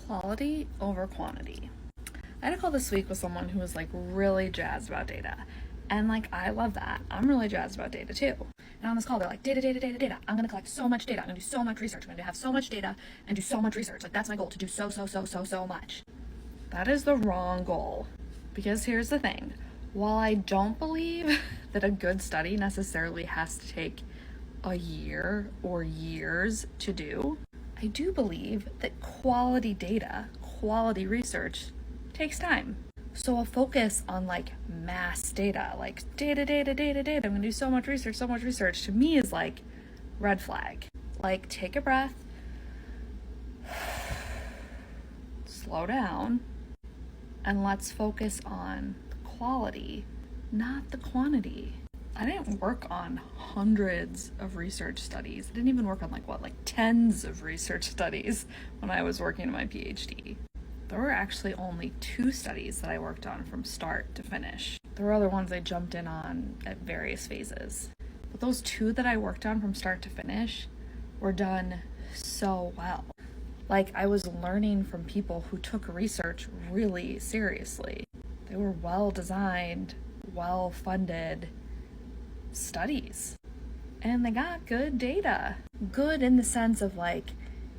Quality over quantity. I had a call this week with someone who was like really jazzed about data. And like, I love that. I'm really jazzed about data too. And on this call, they're like, data, data, data, data. I'm going to collect so much data. I'm going to do so much research. I'm going to have so much data and do so much research. Like, that's my goal, to do so much. That is the wrong goal. Because here's the thing. While I don't believe that a good study necessarily has to take a year or years to do, I do believe that quality data, quality research takes time. So a focus on like mass data, like data, I'm gonna do so much research, to me is like red flag. Like, take a breath, slow down, and let's focus on the quality, not the quantity. I didn't work on hundreds of research studies. I didn't even work on like tens of research studies when I was working on my PhD. There were actually only 2 studies that I worked on from start to finish. There were other ones I jumped in on at various phases. But those 2 that I worked on from start to finish were done so well. Like, I was learning from people who took research really seriously. They were well-designed, well-funded studies. And they got good data. Good in the sense of like,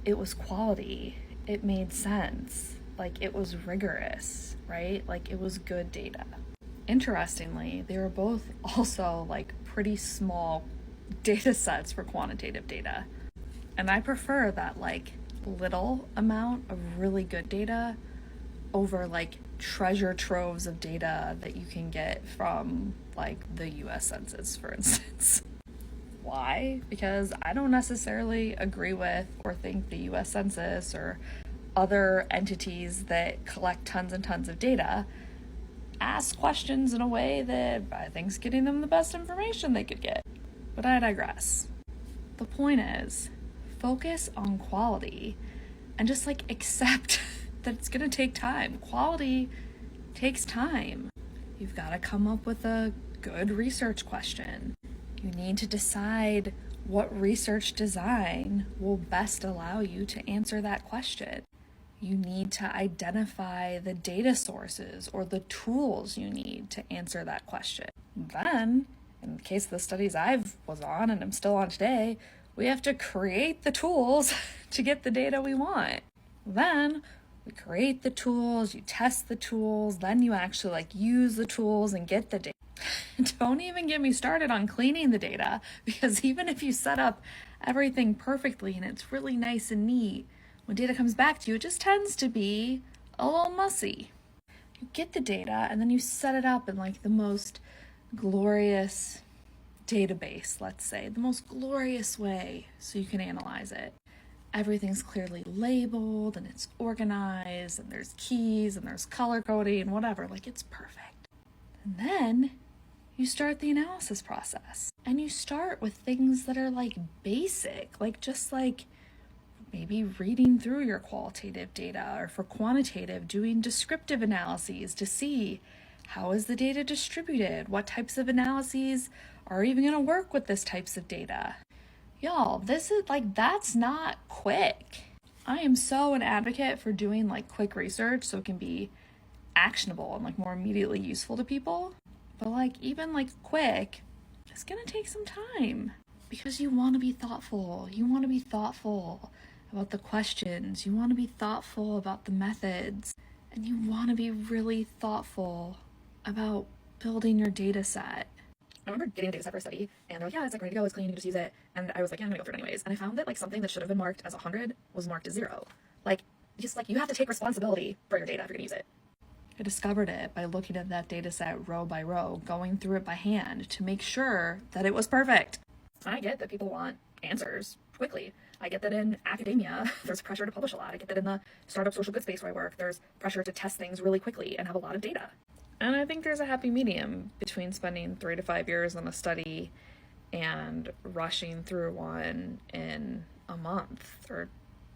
it was quality, it made sense, like it was rigorous, right? Like, it was good data. Interestingly, they were both also like pretty small data sets for quantitative data. And I prefer that like little amount of really good data over like treasure troves of data that you can get from like the US Census, for instance. Why? Because I don't necessarily agree with or think the US Census or other entities that collect tons and tons of data ask questions in a way that I think's getting them the best information they could get. But I digress. The point is, focus on quality and just like accept that it's gonna take time. Quality takes time. You've got to come up with a good research question. You need to decide what research design will best allow you to answer that question. You need to identify the data sources or the tools you need to answer that question. Then, in the case of the studies I was on and I'm still on today, we have to create the tools to get the data we want. Then we create the tools, you test the tools, then you actually like use the tools and get the data. Don't even get me started on cleaning the data, because even if you set up everything perfectly and it's really nice and neat, when data comes back to you, it just tends to be a little mussy. You get the data and then you set it up in like the most glorious database, let's say, the most glorious way so you can analyze it. Everything's clearly labeled and it's organized and there's keys and there's color coding and whatever, like it's perfect. And then you start the analysis process and you start with things that are like basic, like just like maybe reading through your qualitative data, or for quantitative, doing descriptive analyses to see how is the data distributed, what types of analyses are even going to work with this types of data. Y'all, this is like, that's not quick. I am so an advocate for doing like quick research so it can be actionable and like more immediately useful to people. But like even like quick, it's gonna take some time because you want to be thoughtful. You want to be thoughtful about the questions. You want to be thoughtful about the methods. And you want to be really thoughtful about building your data set. I remember getting a data set for a study, and they're like, yeah, it's like ready to go, it's clean, you can just use it. And I was like, yeah, I'm gonna go through it anyways. And I found that like something that should have been marked as 100 was marked as 0. Like, just like, you have to take responsibility for your data if you're gonna use it. I discovered it by looking at that data set row by row, going through it by hand to make sure that it was perfect. I get that people want answers quickly. I get that in academia, there's pressure to publish a lot. I get that in the startup social good space where I work, there's pressure to test things really quickly and have a lot of data. And I think there's a happy medium between spending 3 to 5 years on a study and rushing through one in a month or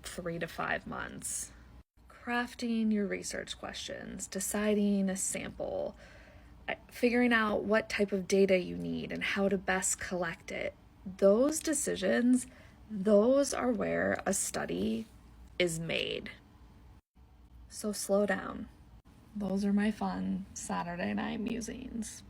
3 to 5 months. Crafting your research questions, deciding a sample, figuring out what type of data you need and how to best collect it. Those decisions, those are where a study is made. So slow down. Those are my fun Saturday night musings.